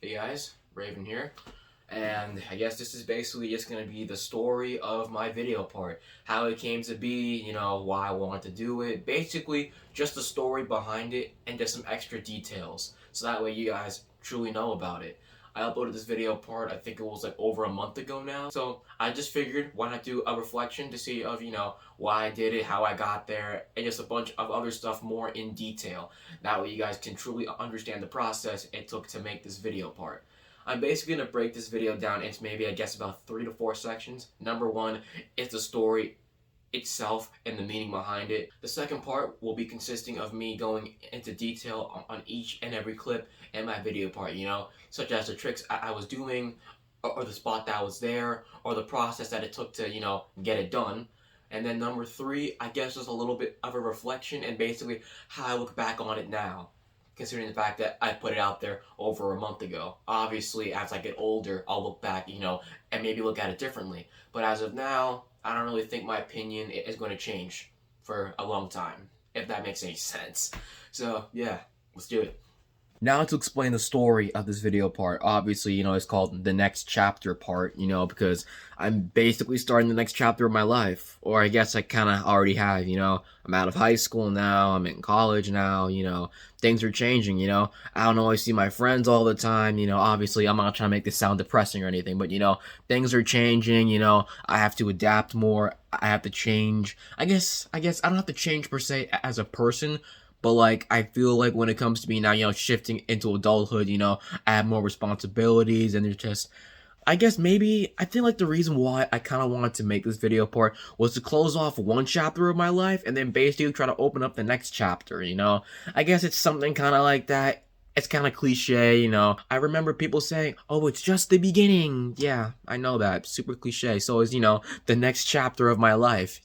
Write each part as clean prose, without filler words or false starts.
Hey guys, Rayvin here, and I guess this is basically just going to be the story of my video part. How it came to be, why I wanted to do it. Basically, just the story behind it and just some extra details. So that way you guys truly know about it. I uploaded this video part, I think it was like over a month ago now. So I just figured why not do a reflection to see of, why I did it, how I got there, and just a bunch of other stuff more in detail. That way you guys can truly understand the process it took to make this video part. I'm basically going to break this video down into maybe, I guess, about 3 to 4 sections. Number 1 is the story itself and the meaning behind it. The second part will be consisting of me going into detail on each and every clip in my video part, such as the tricks I was doing, or the spot that was there, or the process that it took to, get it done. And then number 3, I guess, is a little bit of a reflection and basically how I look back on it now, considering the fact that I put it out there over a month ago. Obviously, as I get older, I'll look back, and maybe look at it differently. But as of now, I don't really think my opinion is going to change for a long time, if that makes any sense. So, yeah, let's do it. Now to explain the story of this video part, obviously, it's called the next chapter part, because I'm basically starting the next chapter of my life. Or I guess I kind of already have, I'm out of high school now, I'm in college now, things are changing, I don't always see my friends all the time, obviously I'm not trying to make this sound depressing or anything, but, things are changing, I have to adapt more, I have to change. I guess I don't have to change per se as a person, but, like, I feel like when it comes to me now, shifting into adulthood, I have more responsibilities, and there's just, I guess maybe, I feel like the reason why I kind of wanted to make this video part was to close off one chapter of my life, and then basically try to open up the next chapter, I guess it's something kind of like that. It's kind of cliche, I remember people saying, oh, it's just the beginning. Yeah, I know that. Super cliche. So is, the next chapter of my life,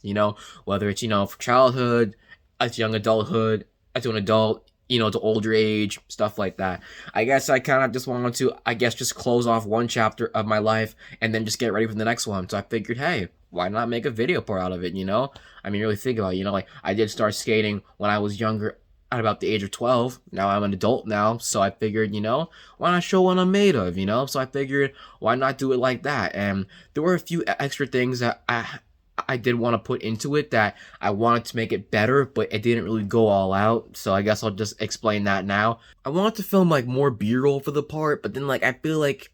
whether it's, for childhood, as young adulthood, to an adult, to older age, stuff like that. I guess I kind of just wanted to, just close off one chapter of my life and then just get ready for the next one. So I figured, hey, why not make a video part out of it, I mean, really think about it, like, I did start skating when I was younger, at about the age of 12. Now I'm an adult now, so I figured, why not show what I'm made of, So I figured, why not do it like that? And there were a few extra things that I did want to put into it that I wanted to make it better, but it didn't really go all out, so I guess I'll just explain that now. I wanted to film, like, more B-roll for the part, but then, like, I feel like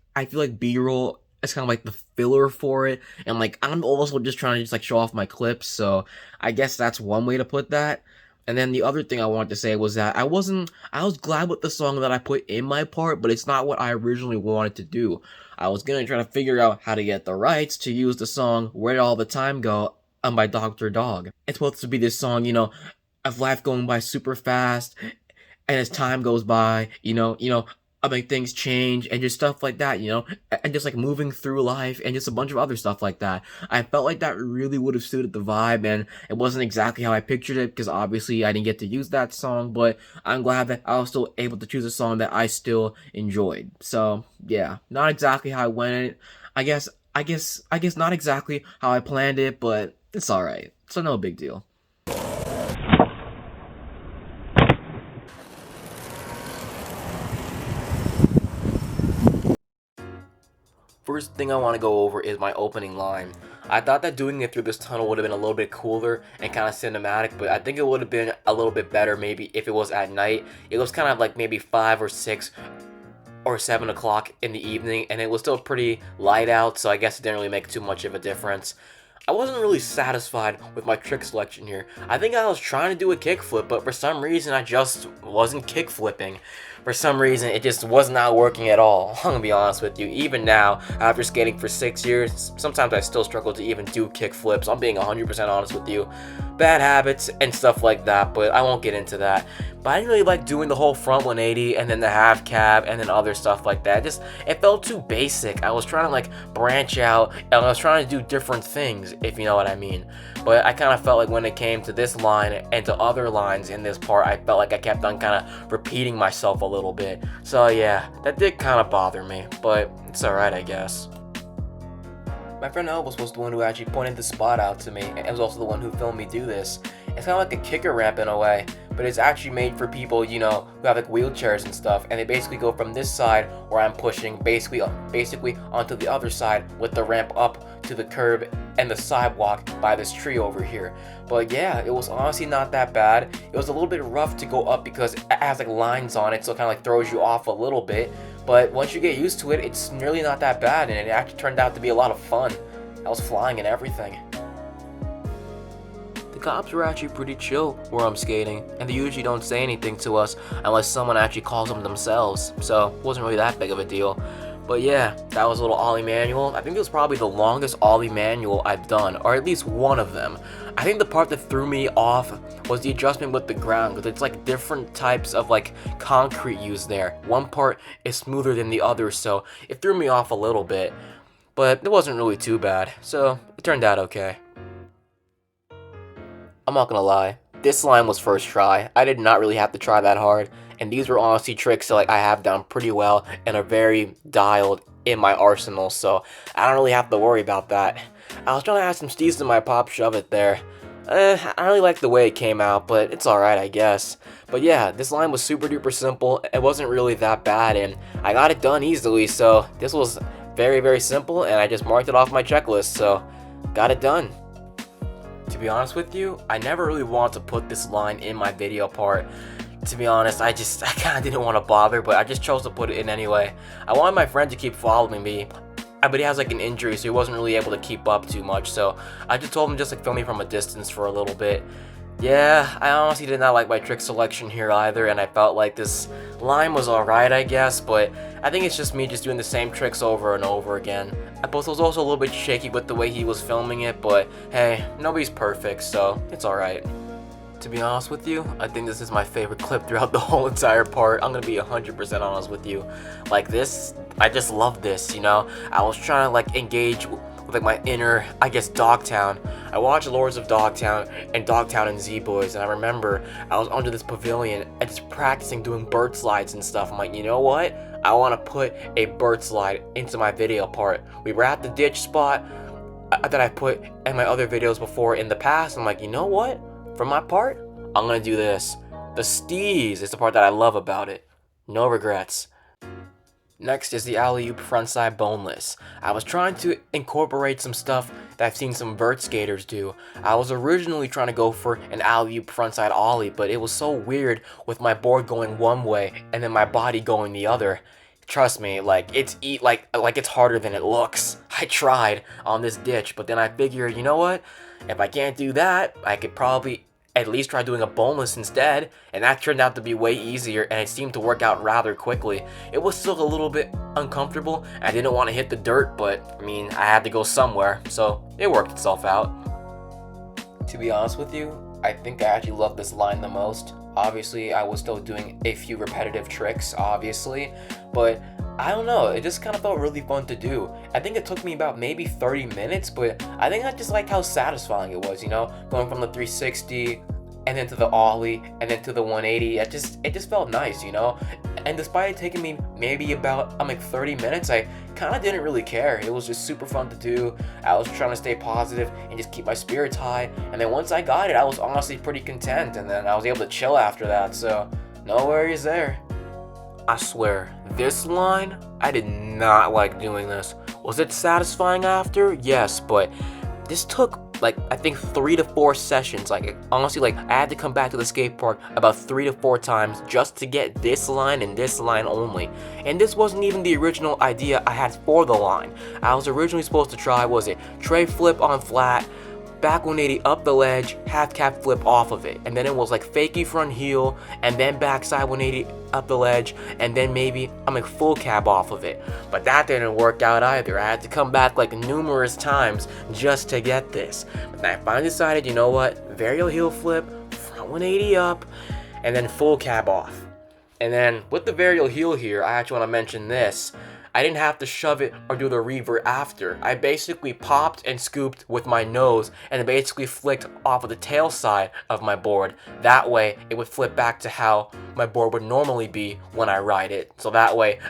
B-roll is kind of like the filler for it, and, like, I'm also just trying to just, like, show off my clips, so I guess that's one way to put that. And then the other thing I wanted to say was that I was glad with the song that I put in my part, but it's not what I originally wanted to do. I was gonna try to figure out how to get the rights to use the song Where Did All the Time Go by Dr. Dog. It's supposed to be this song, of life going by super fast, and as time goes by, I mean, things change, and just stuff like that, and just, like, moving through life, and just a bunch of other stuff like that. I felt like that really would have suited the vibe, and it wasn't exactly how I pictured it, because obviously I didn't get to use that song, but I'm glad that I was still able to choose a song that I still enjoyed. So, yeah, not exactly how I went it. I guess not exactly how I planned it, but it's alright. So no big deal. First thing I want to go over is my opening line. I thought that doing it through this tunnel would have been a little bit cooler and kind of cinematic, but I think it would have been a little bit better maybe if it was at night. It was kind of like maybe 5 or 6 or 7 o'clock in the evening, and it was still pretty light out, so I guess it didn't really make too much of a difference. I wasn't really satisfied with my trick selection here. I think I was trying to do a kickflip, but for some reason I just wasn't kickflipping. For some reason, it just was not working at all. I'm gonna be honest with you. Even now, after skating for 6 years, sometimes I still struggle to even do kickflips. I'm being 100% honest with you. Bad habits and stuff like that, but I won't get into that. But I didn't really like doing the whole front 180 and then the half cab and then other stuff like that. It felt too basic. I was trying to, like, branch out, and I was trying to do different things, if you know what I mean. But I kind of felt like when it came to this line and to other lines in this part, I felt like I kept on kind of repeating myself a little bit. So yeah, that did kind of bother me, but it's alright, I guess. My friend Elvis was the one who actually pointed the spot out to me, and was also the one who filmed me do this. It's kind of like a kicker ramp in a way, but it's actually made for people, you know, who have like wheelchairs and stuff, and they basically go from this side where I'm pushing basically onto the other side with the ramp up to the curb and the sidewalk by this tree over here. But yeah, it was honestly not that bad. It was a little bit rough to go up because it has like lines on it, so it kind of like throws you off a little bit. But once you get used to it, it's really not that bad, and it actually turned out to be a lot of fun. I was flying and everything. The cops were actually pretty chill where I'm skating, and they usually don't say anything to us unless someone actually calls them themselves, so it wasn't really that big of a deal. But yeah, that was a little ollie manual. I think it was probably the longest ollie manual I've done, or at least one of them. I think the part that threw me off was the adjustment with the ground, because it's like different types of like concrete used there. One part is smoother than the other, so it threw me off a little bit. But it wasn't really too bad, so it turned out okay. I'm not gonna lie, this line was first try. I did not really have to try that hard, and these were honestly tricks that like I have done pretty well and are very dialed in my arsenal, so I don't really have to worry about that. I was trying to add some steez to my pop shove it there. I don't really like the way it came out, but it's alright, I guess. But yeah, this line was super duper simple. It wasn't really that bad, and I got it done easily, so this was very, very simple, and I just marked it off my checklist, so got it done. To be honest with you, I never really wanted to put this line in my video part. To be honest, I kind of didn't want to bother, but I just chose to put it in anyway. I wanted my friend to keep following me, but he has like an injury, so he wasn't really able to keep up too much, so I just told him just like film me from a distance for a little bit. Yeah, I honestly did not like my trick selection here either, and I felt like this line was alright, I guess, but I think it's just me just doing the same tricks over and over again. I was also a little bit shaky with the way he was filming it, but hey, nobody's perfect, so it's alright. To be honest with you, I think this is my favorite clip throughout the whole entire part. I'm gonna be 100% honest with you. Like this, I just love this, you know? I was trying to like engage with like my inner, I guess, Dogtown. I watched Lords of Dogtown and Dogtown and Z-Boys, and I remember I was under this pavilion and just practicing doing bird slides and stuff. I'm like, you know what? I want to put a bird slide into my video part. We were at the ditch spot that I put in my other videos before in the past. I'm like, you know what? For my part, I'm gonna do this. The steez is the part that I love about it. No regrets. Next is the alley-oop frontside boneless. I was trying to incorporate some stuff that I've seen some vert skaters do. I was originally trying to go for an alley-oop frontside ollie, but it was so weird with my board going one way and then my body going the other. Trust me, like it's it's harder than it looks. I tried on this ditch, but then I figured, you know what? If I can't do that, I could probably at least try doing a boneless instead, and that turned out to be way easier, and it seemed to work out rather quickly. It was still a little bit uncomfortable. I didn't want to hit the dirt, but I mean, I had to go somewhere, so it worked itself out. To be honest with you, I think I actually love this line the most. Obviously, I was still doing a few repetitive tricks, obviously, but I don't know, it just kind of felt really fun to do. I think it took me about maybe 30 minutes, but I think I just liked how satisfying it was, you know? Going from the 360, and then to the ollie, and then to the 180, it just felt nice, you know? And despite it taking me maybe about, 30 minutes, I kind of didn't really care. It was just super fun to do. I was trying to stay positive and just keep my spirits high, and then once I got it, I was honestly pretty content, and then I was able to chill after that, so no worries there. I swear, this line, I did not like doing this. Was it satisfying after? Yes, but this took I think 3 to 4 sessions. Honestly, I had to come back to the skate park about 3 to 4 times just to get this line and this line only. And this wasn't even the original idea I had for the line. I was originally supposed to try, tray flip on flat, back 180 up the ledge, half cap flip off of it, and then it was fakie front heel, and then backside 180 up the ledge, and then maybe full cab off of it. But that didn't work out either. I had to come back numerous times just to get this. But then I finally decided, you know what, varial heel flip, front 180 up, and then full cab off. And then with the varial heel here, I actually want to mention this. I didn't have to shove it or do the revert after. I basically popped and scooped with my nose and it basically flicked off of the tail side of my board. That way, it would flip back to how my board would normally be when I ride it. So that way,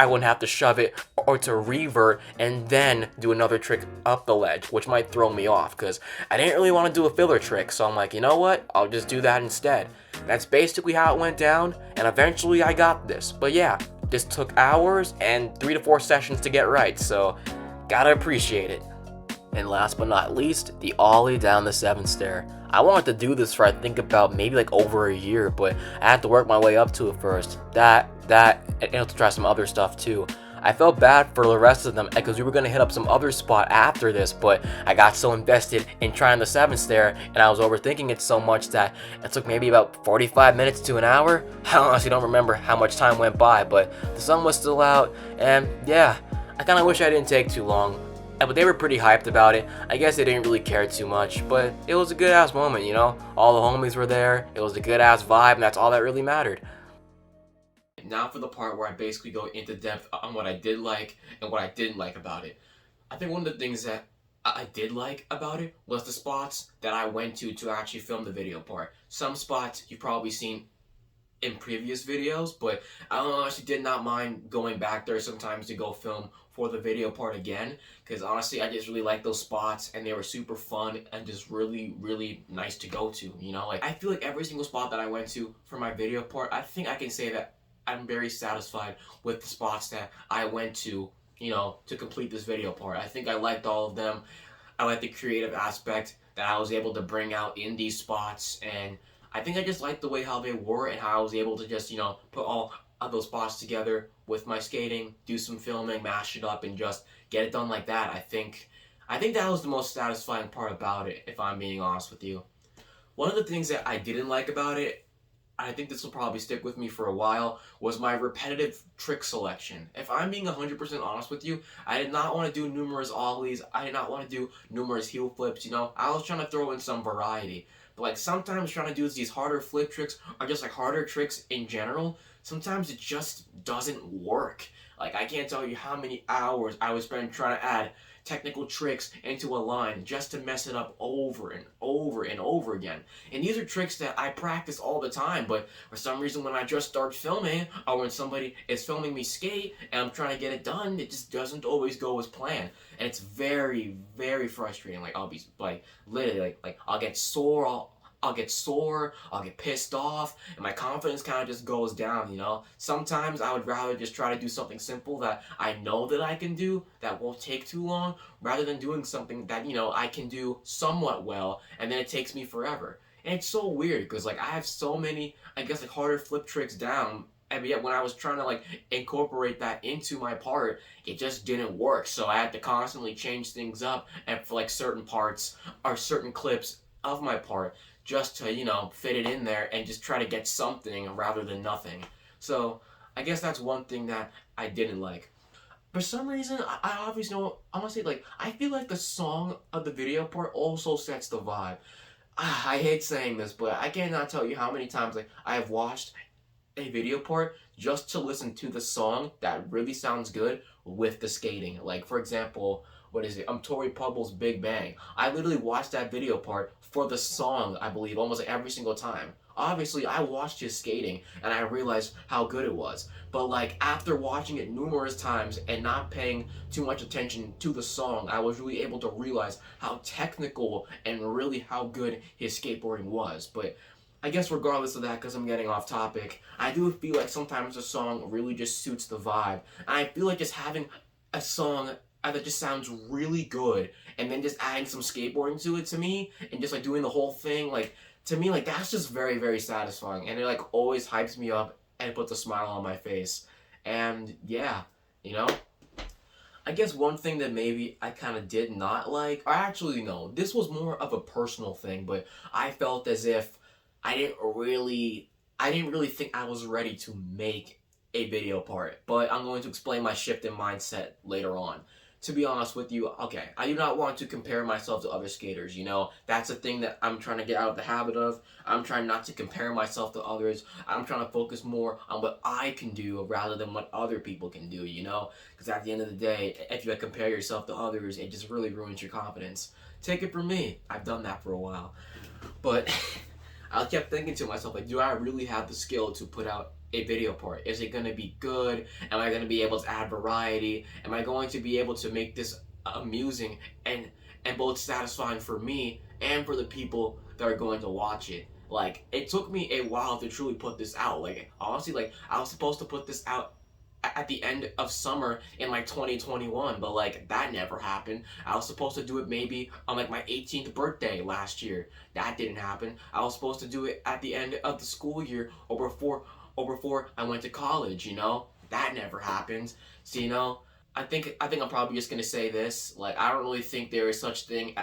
I wouldn't have to shove it or to revert and then do another trick up the ledge, which might throw me off because I didn't really want to do a filler trick. So I'm like, you know what? I'll just do that instead. That's basically how it went down, and eventually I got this. But yeah, this took hours and 3 to 4 sessions to get right, so gotta appreciate it. And last but not least, the ollie down the 7th stair. I wanted to do this for I think about maybe like over a year, but I had to work my way up to it first. And have to try some other stuff too. I felt bad for the rest of them because we were going to hit up some other spot after this, but I got so invested in trying the 7th stair and I was overthinking it so much that it took maybe about 45 minutes to an hour. I honestly don't remember how much time went by, but the sun was still out, and yeah, I kind of wish I didn't take too long. But they were pretty hyped about it. I guess they didn't really care too much, but it was a good ass moment, you know? All the homies were there, it was a good ass vibe, and that's all that really mattered. Now for the part where I basically go into depth on what I did like and what I didn't like about it. I think one of the things that I did like about it was the spots that I went to actually film the video part. Some spots you've probably seen in previous videos, but I honestly did not mind going back there sometimes to go film for the video part again, because honestly I just really like those spots and they were super fun and just really, really nice to go to, you know? Like, I feel like every single spot that I went to for my video part, I think I can say that I'm very satisfied with the spots that I went to, you know, to complete this video part. I think I liked all of them. I like the creative aspect that I was able to bring out in these spots, and I think I just liked the way how they were and how I was able to just, you know, put all of those spots together with my skating, do some filming, mash it up, and just get it done like that. I think that was the most satisfying part about it, if I'm being honest with you. One of the things that I didn't like about it, I think this will probably stick with me for a while, was my repetitive trick selection. If I'm being 100% honest with you, I did not want to do numerous ollies, I did not want to do numerous heel flips, you know? I was trying to throw in some variety. But like sometimes trying to do these harder flip tricks, or just like harder tricks in general, sometimes it just doesn't work. Like, I can't tell you how many hours I would spend trying to add technical tricks into a line just to mess it up over and over and over again. And these are tricks that I practice all the time, but for some reason when I just start filming, or when somebody is filming me skate and I'm trying to get it done, it just doesn't always go as planned. And it's very, very frustrating. Like, I'll be like literally like I'll get sore, I'll get pissed off, and my confidence kind of just goes down, you know? Sometimes I would rather just try to do something simple that I know that I can do, that won't take too long, rather than doing something that, you know, I can do somewhat well, and then it takes me forever. And it's so weird, because, like, I have so many, I guess, like, harder flip tricks down, and yet when I was trying to, like, incorporate that into my part, it just didn't work. So I had to constantly change things up, and for, like, certain parts, or certain clips of my part, just to, you know, fit it in there and just try to get something rather than nothing. So I guess that's one thing that I didn't like. For some reason, I obviously know, honestly, like, I feel like the song of the video part also sets the vibe. I hate saying this, but I cannot tell you how many times, like, I have watched a video part just to listen to the song that really sounds good with the skating. Like, for example, what is it? Tori Pubble's Big Bang. I literally watched that video part for the song, I believe, almost like every single time. Obviously, I watched his skating, and I realized how good it was. But, like, after watching it numerous times and not paying too much attention to the song, I was really able to realize how technical and really how good his skateboarding was. But I guess regardless of that, because I'm getting off topic, I do feel like sometimes the song really just suits the vibe. And I feel like just having a song that just sounds really good, and then just adding some skateboarding to it, to me, and just like doing the whole thing, like, to me, like, that's just very, very satisfying, and it like always hypes me up and puts a smile on my face. And yeah, you know, I guess one thing that maybe I kind of did not like, or actually no, this was more of a personal thing, but I felt as if I didn't really think I was ready to make a video part, but I'm going to explain my shift in mindset later on. To be honest with you, okay, I do not want to compare myself to other skaters, you know? That's a thing that I'm trying to get out of the habit of. I'm trying not to compare myself to others. I'm trying to focus more on what I can do rather than what other people can do, you know? Because at the end of the day, if you compare yourself to others, it just really ruins your confidence. Take it from me. I've done that for a while. But I kept thinking to myself, like, do I really have the skill to put out a video part? Is it going to be good? Am I going to be able to add variety? Am I going to be able to make this amusing and both satisfying for me and for the people that are going to watch it? Like, it took me a while to truly put this out. Like, honestly, like, I was supposed to put this out at the end of summer in like 2021, but like that never happened. I was supposed to do it maybe on like my 18th birthday last year. That didn't happen. I was supposed to do it at the end of the school year or before I went to college, you know? That never happened. So, you know, I think I'm probably just gonna say this. Like, I don't really think there is such thing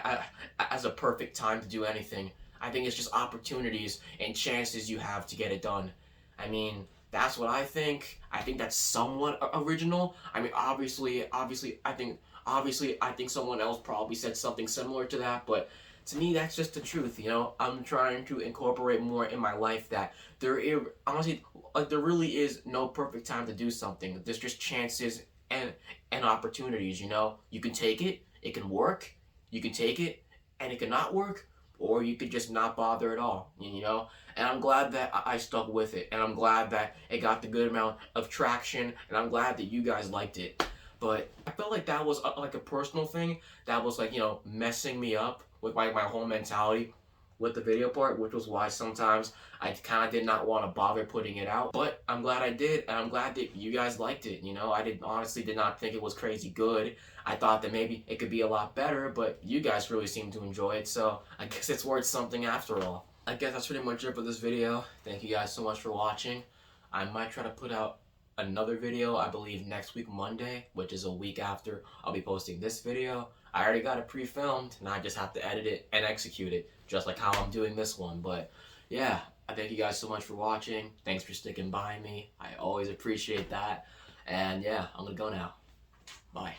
as a perfect time to do anything. I think it's just opportunities and chances you have to get it done. I mean, that's what I think. I think that's somewhat original. I mean, obviously, I think someone else probably said something similar to that, but to me, that's just the truth. You know, I'm trying to incorporate more in my life that honestly, like, there really is no perfect time to do something. There's just chances and opportunities. You know, you can take it, it can work. You can take it, and it can not work, or you could just not bother at all, you know? And I'm glad that I stuck with it, and I'm glad that it got the good amount of traction, and I'm glad that you guys liked it. But I felt like that was like a personal thing that was like, you know, messing me up with my whole mentality with the video part, which was why sometimes I kind of did not want to bother putting it out. But I'm glad I did, and I'm glad that you guys liked it, you know? I honestly did not think it was crazy good. I thought that maybe it could be a lot better, but you guys really seem to enjoy it, so I guess it's worth something after all. I guess that's pretty much it for this video. Thank you guys so much for watching. I might try to put out another video, I believe next week Monday, which is a week after I'll be posting this video. I already got it pre-filmed, and I just have to edit it and execute it, just like how I'm doing this one. But yeah, I thank you guys so much for watching. Thanks for sticking by me. I always appreciate that. And yeah, I'm gonna go now. Bye.